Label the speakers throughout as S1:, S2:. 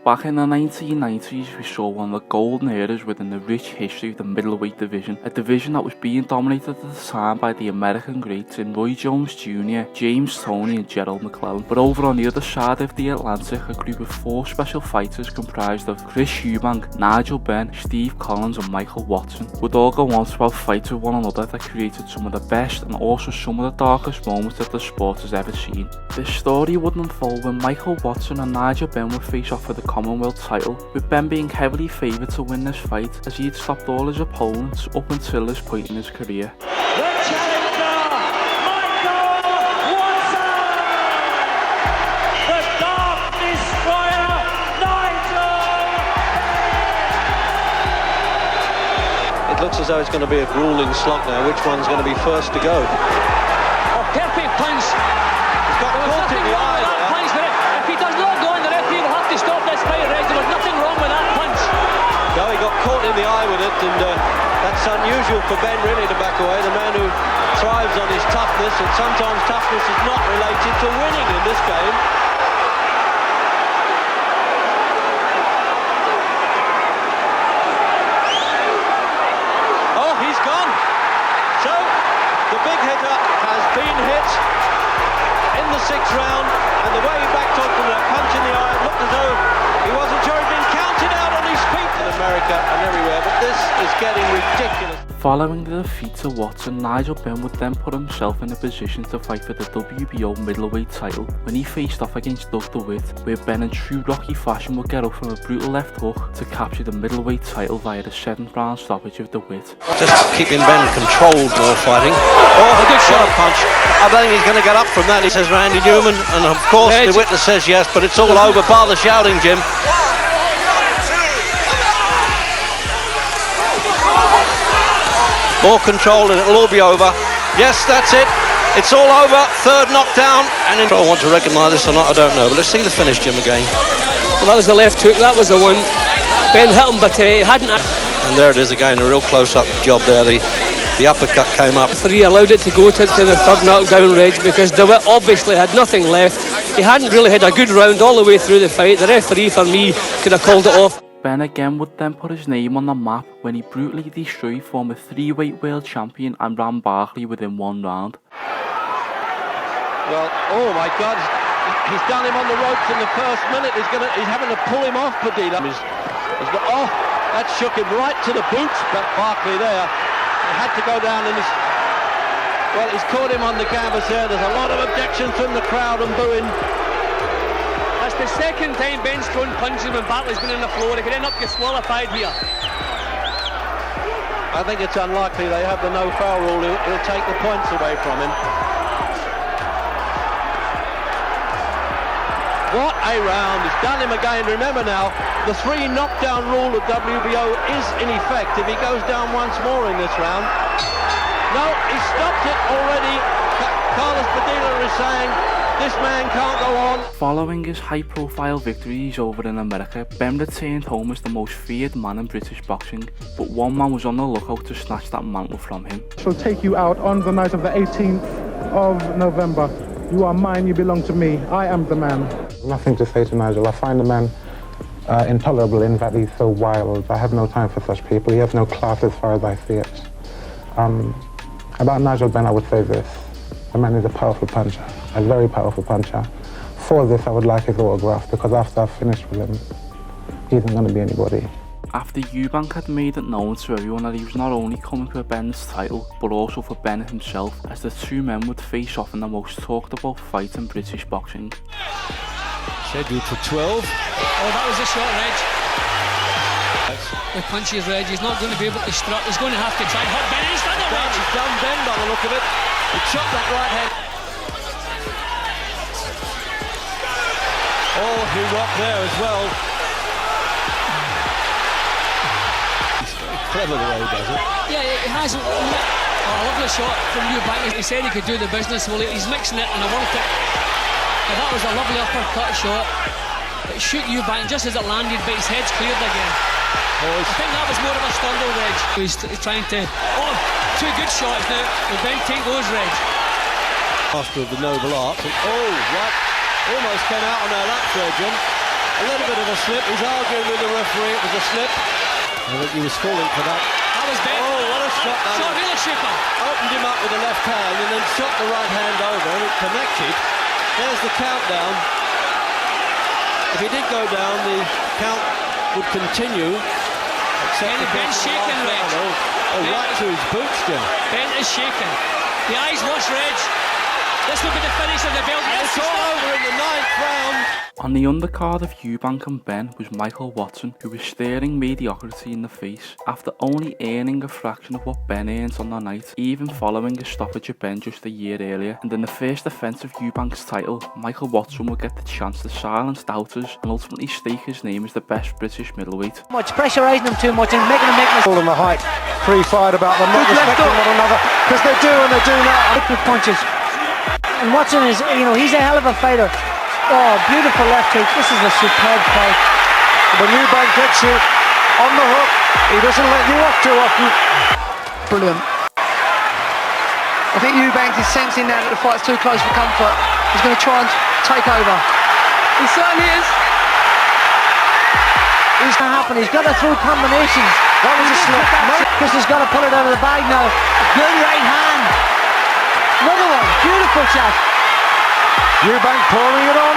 S1: Back in the 1990s, we saw one of the golden eras within the rich history of the middleweight division, a division that was being dominated at the time by the American greats in Roy Jones Jr., James Toney and Gerald McClellan. But over on the other side of the Atlantic, a group of 4 special fighters comprised of Chris Eubank, Nigel Benn, Steve Collins and Micheal Watson would all go on to have fights with one another that created some of the best and also some of the darkest moments that the sport has ever seen. This story would unfold when Micheal Watson and Nigel Benn would face off for the Commonwealth title, with Benn being heavily favoured to win this fight as he had stopped all his opponents up until this point in his career.
S2: The challenger, Micheal Watson! The Dark Destroyer, Nigel Benn!
S3: It looks as though it's going to be a grueling slog now. Which one's going to be first to go?
S2: Oh, perfect punch!
S3: He's got caught in the eye there.
S2: If he does not go in, the referee will have to stop this fight, Reg. There was nothing wrong with that punch.
S3: No, he got caught in the eye with it, and that's unusual for Benn really to back away. The man who thrives on his toughness, and sometimes toughness is not related to winning in this game. Oh, he's gone. So, the big hitter has been hit in the 6th round, and the way he backed off from that punch in the eye, it looked as though he wasn't sure he'd been counted out on his feet in America and everywhere, but this is getting ridiculous.
S1: Following the defeat to Watson, Nigel Benn would then put himself in a position to fight for the WBO middleweight title when he faced off against Doug DeWitt, where Benn in true Rocky fashion would get up from a brutal left hook to capture the middleweight title via the 7th round stoppage of DeWitt.
S3: Just keeping Benn controlled more fighting. Oh, a good shot punch. I don't think he's going to get up from that, he says Randy Newman, and of course the witness says yes, but it's all over, bar the shouting, Jim. More control and it'll all be over. Yes, that's it. It's all over. 3rd knockdown. And I want to recognise this or not, I don't know. But let's see the finish, Jim, again.
S4: Well, that was the left hook. That was the one. Benn hit him, but he hadn't.
S3: And there it is again, a real close-up job there. The uppercut came up.
S4: The referee allowed it to go to the 3rd knockdown, Reg, because DeWitt obviously had nothing left. He hadn't really had a good round all the way through the fight. The referee, for me, could have called it off.
S1: Benn again would then put his name on the map when he brutally destroyed former 3-weight world champion Ram Barkley within 1 round.
S3: Well, oh my God, he's done him on the ropes in the 1st minute. He's having to pull him off, Padilla. Oh, that shook him right to the boots, but Barkley there. He had to go down and he's caught him on the canvas there. There's a lot of objections from the crowd and booing.
S4: That's the 2nd time Benn's thrown punches when Barkley's been on the floor. He could end up disqualified here.
S3: I think it's unlikely they have the no foul rule. He'll take the points away from him. What a round. He's done him again. Remember now, the 3 knockdown rule of WBO is in effect if he goes down once more in this round. No, he stopped it already. Carlos Padilla is saying this man can't go on.
S1: Following his high-profile victories over in America, Benn returned home as the most feared man in British boxing, but one man was on the lookout to snatch that mantle from him.
S5: She'll take you out on the night of the 18th of November. You are mine, you belong to me. I am the man.
S6: Nothing to say to Nigel. I find the man intolerable in that he's so wild. I have no time for such people. He has no class as far as I see it. About Nigel Benn, I would say this. The man is a powerful puncher, a very powerful puncher. For this, I would like his autograph, because after I've finished with him, he isn't going to be anybody.
S1: After Eubank had made it known to everyone that he was not only coming for Benn's title, but also for Benn himself, as the 2 men would face off in the most talked about fight in British boxing.
S3: Scheduled for 12.
S4: Oh, that was a shot, Reg. The punches, Reg. He's not going to be able to strut. He's going to have to try and hurt Benn. He's done it, Reg.
S3: He's done Benn by the look of it. He chopped that right hand. Oh, he rocked there as well. He's very clever the way he does it.
S4: Yeah, he has. Oh, a lovely shot from Eubank. He said he could do the business. Well, he's mixing it and I worked it. And that was a lovely uppercut shot. It shook Eubank just as it landed, but his head's cleared again. I think that was more of a stumble, Reg. He's trying to... Oh, 2 good shots now. Will Benn take those, Reg?
S3: Master of the noble art. And, oh, right. Almost came out on our lap there, Jim. A little bit of a slip. He's arguing with the referee. It was a slip. I think he was falling for that.
S4: That was Ben.
S3: Oh, what a shot that
S4: Shot really super.
S3: Opened him up with the left hand and then shot the right hand over and it connected. There's the countdown. If he did go down, the count would continue.
S4: And Ben's shaking, Reg.
S3: Oh, right to his boots, Jim.
S4: Ben is shaking. The eyes watch Reg. This will be the finish of the belt.
S3: It's all over in the 9th round.
S1: On the undercard of Eubank and Benn was Micheal Watson, who was staring mediocrity in the face after only earning a fraction of what Benn earned on the night, even following a stoppage of Benn just a year earlier. And in the first defence of Eubank's title, Micheal Watson will get the chance to silence doubters and ultimately stake his name as the best British middleweight.
S7: Much pressurising him too much and making him make
S8: all in the height, free-fired about them, not respecting one another, because they do and they do now.
S7: with punches. And Watson is, he's a hell of a fighter. Oh, beautiful left hook. This is a superb fight.
S8: When Eubank gets you on the hook, he doesn't let you off too often.
S9: Brilliant. I think Eubank is sensing now that the fight's too close for comfort. He's going to try and take over. He certainly is.
S7: It's going to happen. He's got to throw combinations.
S8: That was a slip.
S7: Chris has got to pull it out of the bag now. Good right hand. Another one. Beautiful shot.
S8: Eubank pouring it on.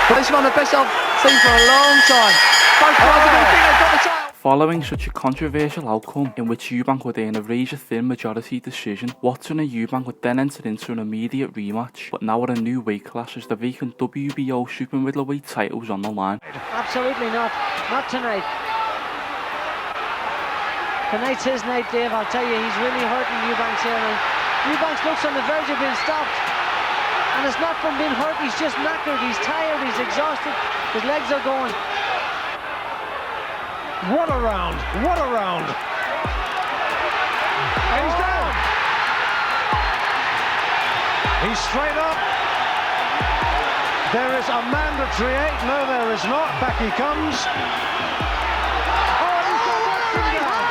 S9: This is one of the best I've seen for a long time. Both guys are going to think they've got the title.
S1: Following such a controversial outcome in which Eubank would earn a razor-thin majority decision, Watson and Eubank would then enter into an immediate rematch, but now at a new weight class as the vacant WBO super middleweight title was on the line.
S7: Absolutely not. Not tonight. Tonight's his night, Dave. I'll tell you, he's really hurting Eubanks here now. Eubanks looks on the verge of being stopped. And it's not from being hurt, he's just knackered, he's tired, he's exhausted, his legs are going.
S8: What a round, what a round. He's down. He's straight up. There is a mandatory 8, no there is not, back he comes. Oh, he's got Watson down.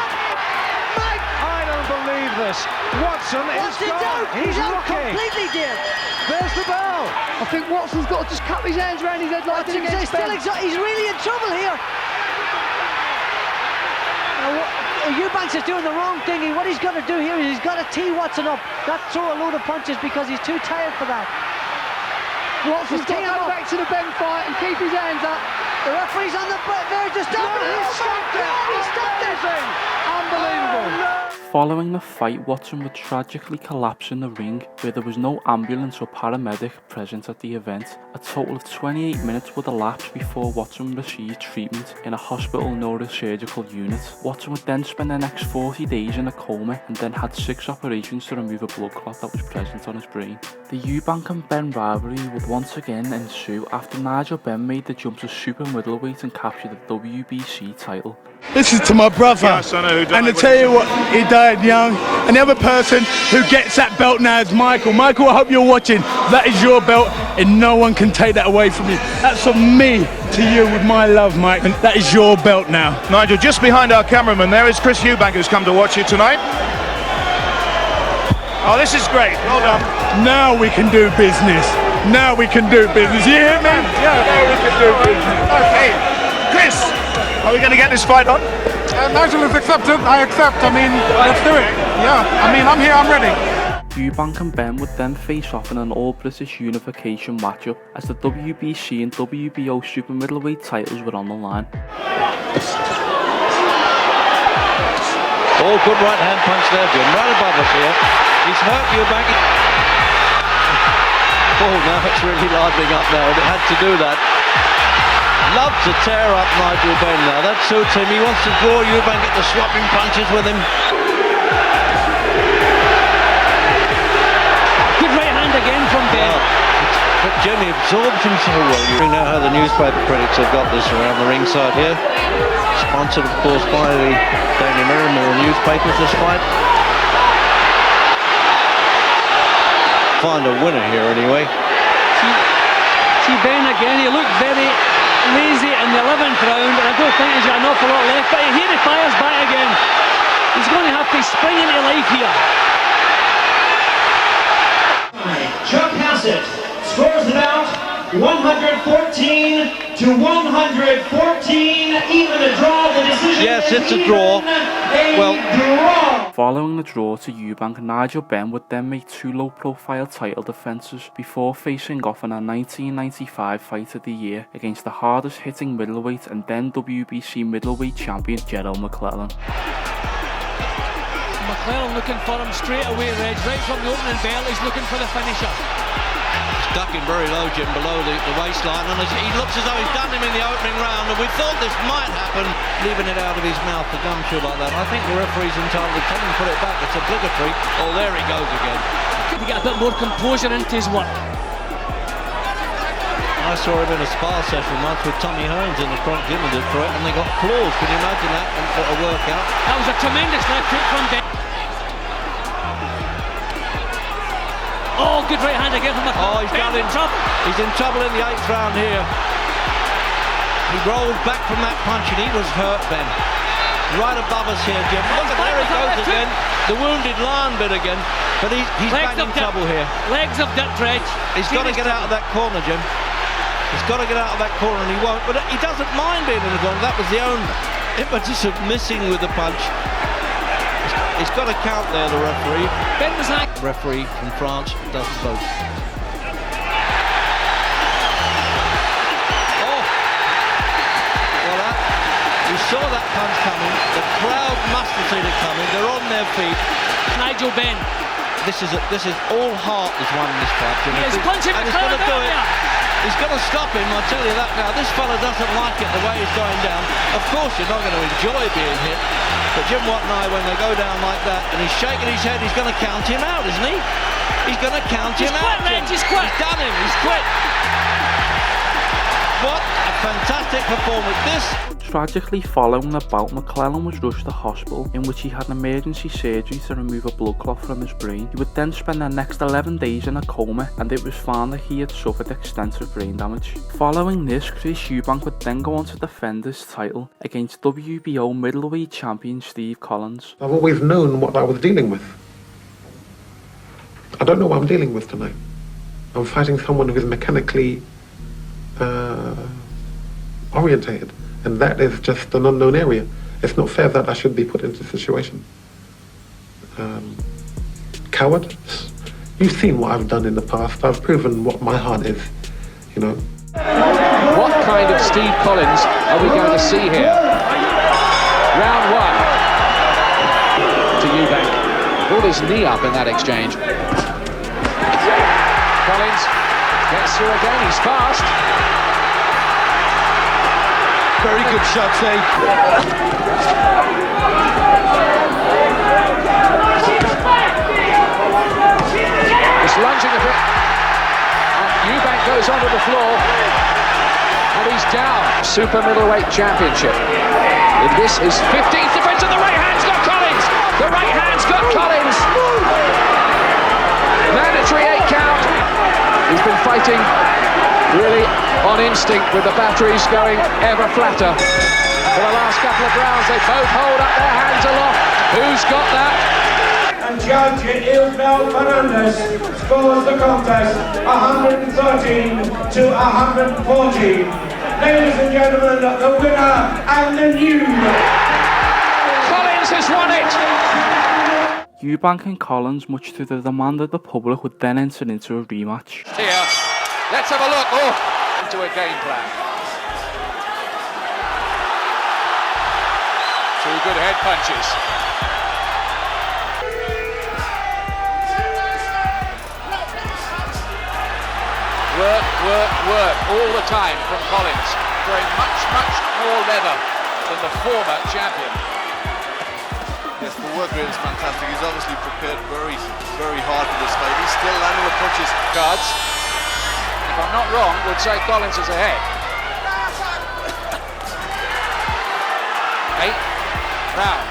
S8: I don't believe this. Watson is gone, he's
S7: out
S8: looking.
S7: completely, Dave.
S8: There's the bell.
S9: I think Watson's got to just cup his hands around his head like this against Ben.
S7: He's really in trouble here. Eubanks is doing the wrong thing. What he's got to do here is he's got to tee Watson up, not throw a load of punches because he's too tired for that.
S9: Watson's got to go back to the Ben fight and keep his hands up.
S7: The referee's on the verge of stopping it.
S9: He stopped it.
S7: He stopped it.
S9: Unbelievable.
S1: Following the fight, Watson would tragically collapse in the ring, where there was no ambulance or paramedic present at the event. A total of 28 minutes would elapse before Watson received treatment in a hospital neurosurgical unit. Watson would then spend the next 40 days in a coma and then had 6 operations to remove a blood clot that was present on his brain. The Eubank and Benn rivalry would once again ensue after Nigel Benn made the jump to super middleweight and captured the WBC title.
S10: This is to my brother,
S11: yes, I know who died.
S10: and to tell you what, he died young. And the other person who gets that belt now is Michael. Michael, I hope you're watching. That is your belt, and no one can take that away from you. That's from me to you with my love, Mike, and that is your belt now.
S11: Nigel, just behind our cameraman there is Chris Eubank, who's come to watch you tonight. Oh, this is great. Well done.
S10: Now we can do business. Now we can do business. You hear me? Yeah, now we can do business.
S11: Okay, Chris, are we going to get this fight on?
S5: Nigel has accepted. I accept. I mean, let's do it. Yeah, I mean, I'm here. I'm ready.
S1: Eubank and Benn would then face off in an all-British unification matchup as the WBC and WBO super middleweight titles were on the line.
S3: Oh, good right hand punch there, Jim. Right above us here. He's hurt Eubank. Oh, now it's really livening up now, and it had to do that. Loves to tear up Nigel Benn now. That suits him. He wants to draw Eubank into swapping punches with him.
S4: Good right hand again from Benn.
S3: But Jimmy absorbs him so well. You know how the newspaper critics have got this around the ringside here. Sponsored, of course, by the Daily Mirror newspapers, this fight. Find a winner here anyway.
S4: See Benn again, he looked very lazy in the 11th round, and I don't think he's got an awful lot left, but here he fires back again. He's going to have to spring into life here.
S12: Chuck Hassett scores the bout 114-20. to 114, even a draw. The decision.
S3: Yes, it's a draw.
S12: Draw.
S1: Following the draw to Eubank, Nigel Benn would then make 2 low-profile title defences before facing off in a 1995 Fight of the Year against the hardest-hitting middleweight and then WBC middleweight champion Gerald McClellan.
S4: McClellan looking for him straight away, Reg, right from the opening bell. He's looking for the finisher.
S3: He's ducking very low, Jim, below the waistline, and he looks as though he's done him in the opening round, and we thought this might happen, leaving it out of his mouth, the gumshoe like that. I think the referee's entitled to come and put it back. It's obligatory. Oh, there he goes again.
S4: To get a bit more composure into his work.
S3: I saw him in a spa session once with Tommy Hearns in the front gym and did for it, and they got applause. Can you imagine that at a workout?
S4: That was a tremendous left hook from Ben. Oh, good right hand again from McClellan.
S3: Oh, he's down in trouble. He's in trouble in the 8th round here. He rolled back from that punch and he was hurt, Ben. Right above us here, Jim. Look at there he goes again. The wounded lion bit again. But he's bang in trouble here.
S4: Legs of that Dredge.
S3: He's got to get out of that corner, Jim. He's got to get out of that corner and he won't. But he doesn't mind being in the corner. That was the own impetus of missing with the punch. He's got to count there, the referee.
S4: Ben was like...
S3: Referee from France doesn't vote. Oh! Well, you saw that punch coming. The crowd must have seen it coming. They're on their feet.
S4: Nigel Benn.
S3: This is all heart is won in this fight.
S4: He's punching
S3: and he's going to do it. He's going to stop him, I'll tell you that now. This fella doesn't like it the way he's going down. Of course, you're not going to enjoy being hit. But Jim Watt and I, when they go down like that, and he's shaking his head, he's going to count him out, isn't he? He's going to count him out, Jim.
S4: He's quit.
S3: He's done him. He's quit. What a fantastic performance. This...
S1: Tragically, following the bout, McClellan was rushed to hospital, in which he had emergency surgery to remove a blood clot from his brain. He would then spend the next 11 days in a coma, and it was found that he had suffered extensive brain damage. Following this, Chris Eubank would then go on to defend his title against WBO middleweight champion Steve Collins.
S6: I've always known what I was dealing with. I don't know what I'm dealing with tonight. I'm fighting someone who is mechanically orientated. And that is just an unknown area. It's not fair that I should be put into this situation. Coward? You've seen what I've done in the past. I've proven what my heart is, you know.
S13: What kind of Steve Collins are we going to see here? Round 1 to Eubank. Pulled his knee up in that exchange. Collins gets through again, he's fast.
S8: Very good shot, Jake.
S13: He's lunging a bit. Eubank goes onto the floor. And he's down. Super middleweight championship. And this is 15th defense, and the right hand's got Collins. The right hand's got Collins. Mandatory 8 count. He's been fighting really on instinct with the batteries going ever flatter. For the last couple of rounds, they both hold up their hands aloft. Who's got that?
S12: And Judge Ismael Fernandez scores the contest 113 to 114. Ladies and gentlemen, the winner and the new...
S13: Collins has won it!
S1: Eubank and Collins, much to the demand of the public, would then enter into a rematch.
S13: Here, let's have a look. Oh, into a game plan. 2 good head punches. Work, work, work all the time from Collins. Throwing much, much more leather than the former champion.
S14: Yes, the work rate is fantastic. He's obviously prepared very, very hard for this fight. He's still landing the punches.
S13: Cards, if I'm not wrong, would say Collins is ahead. 8th round.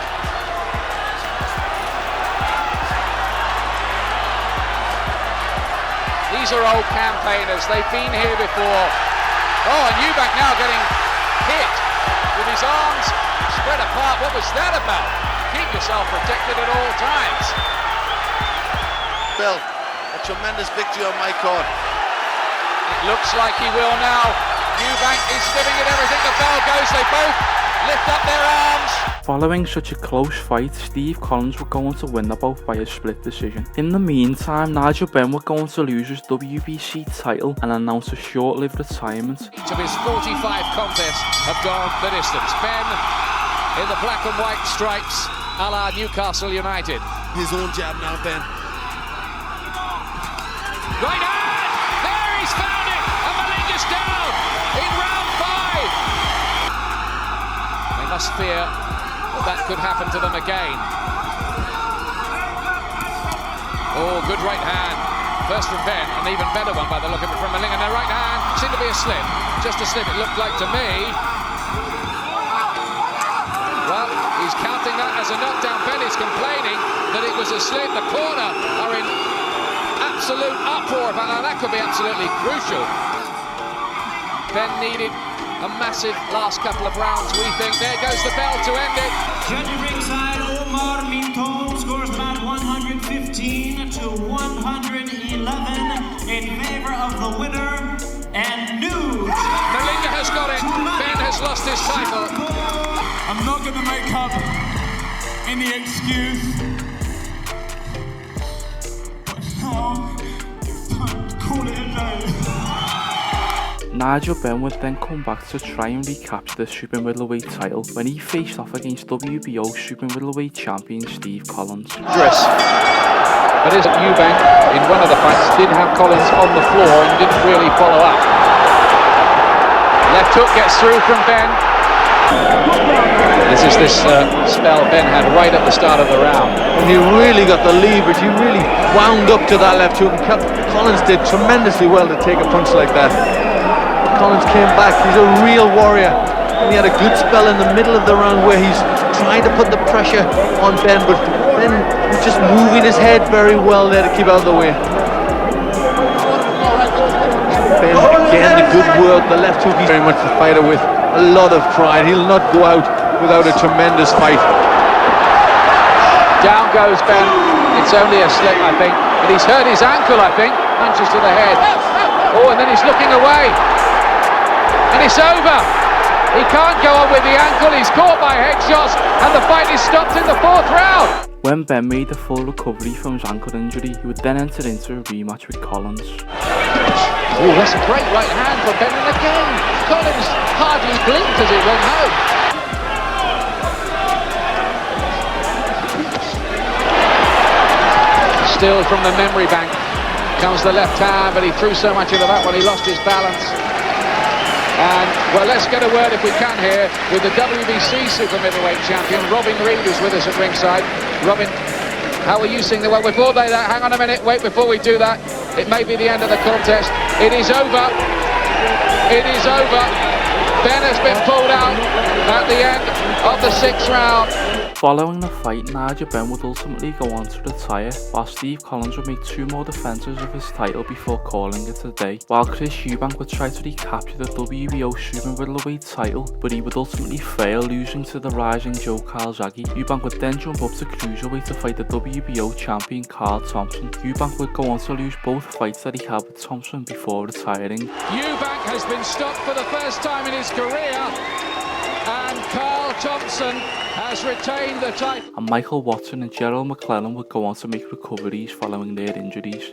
S13: These are old campaigners. They've been here before. Oh, and Eubank now getting hit with his arms spread apart. What was that about? Keep yourself protected at all times.
S14: Bill, a tremendous victory on my court.
S13: It looks like he will now Eubank is giving it everything. The bell goes. They both lift up their arms.
S1: Following such a close fight, Steve Collins would go on to win the bout by a split decision. In the meantime, Nigel Benn would go on to lose his WBC title and announce a short-lived retirement.
S13: Each of his 45 contests have gone the distance. Benn in the black and white stripes, a la Newcastle United.
S14: His own jab now, Ben.
S13: Right hand! There, he's found it! And Malinga's down in round 5. They must fear that could happen to them again. Oh, good right hand. First from Ben, an even better one by the look of it from Malinga. Now right hand, seemed to be a slip. Just a slip, it looked like to me. Well, he's counting that as a knockdown. Ben is complaining that it was a slip. The corner are in absolute uproar about that. That could be absolutely crucial. Ben needed a massive last couple of rounds, we think. There goes the bell to end it.
S12: Judging ringside, Omar Minton scores about 115 to 111 in favor of the winner, and Nude.
S13: Malinga has got it. Ben has lost his title.
S12: I'm not going to make up any excuse, but now it's time to call it a day.
S1: Nigel Benn would then come back to try and recapture the super middleweight title when he faced off against WBO super middleweight champion Steve Collins.
S13: But is Eubank in one of the fights did have Collins on the floor and didn't really follow up. Left hook gets through from Ben. This is spell Ben had right at the start of the round.
S3: And he really got the leverage, he really wound up to that left hook. Collins did tremendously well to take a punch like that. Collins came back, he's a real warrior. And he had a good spell in the middle of the round where he's trying to put the pressure on Ben, but Ben was just moving his head very well there to keep out of the way. Ben, again, the good work, the left hook, he's very much a fighter with a lot of pride. He'll not go out without a tremendous fight.
S13: Down goes Ben. It's only a slip, I think. But he's hurt his ankle, I think. Punches to the head. Oh, and then he's looking away. And it's over. He can't go on with the ankle. He's caught by headshots. And the fight is stopped in the 4th round.
S1: When Ben made a full recovery from his ankle injury, he would then enter into a rematch with Collins.
S13: Oh, that's a great right hand from Ben, and again, Collins hardly blinked as he went home. Still from the memory bank comes the left hand, but he threw so much into that one, he lost his balance. And, well, let's get a word, if we can here, with the WBC super middleweight champion, Robin Reed, who's with us at ringside. Robin, how are you seeing the... Well, before that, hang on a minute, wait, before we do that, it may be the end of the contest. It is over. It is over. Ben has been pulled out at the end of the 6th round.
S1: Following the fight, Nigel Benn would ultimately go on to retire, while Steve Collins would make 2 more defences of his title before calling it a day, while Chris Eubank would try to recapture the WBO super middleweight title, but he would ultimately fail, losing to the rising Joe Calzaghe. Eubank would then jump up to cruiserweight to fight the WBO champion Carl Thompson. Eubank would go on to lose both fights that he had with Thompson before retiring.
S13: Eubank has been stopped for the first time in his career, and Carl Thompson has retained the title.
S1: And Micheal Watson and McClellan would go on to make recoveries following their injuries.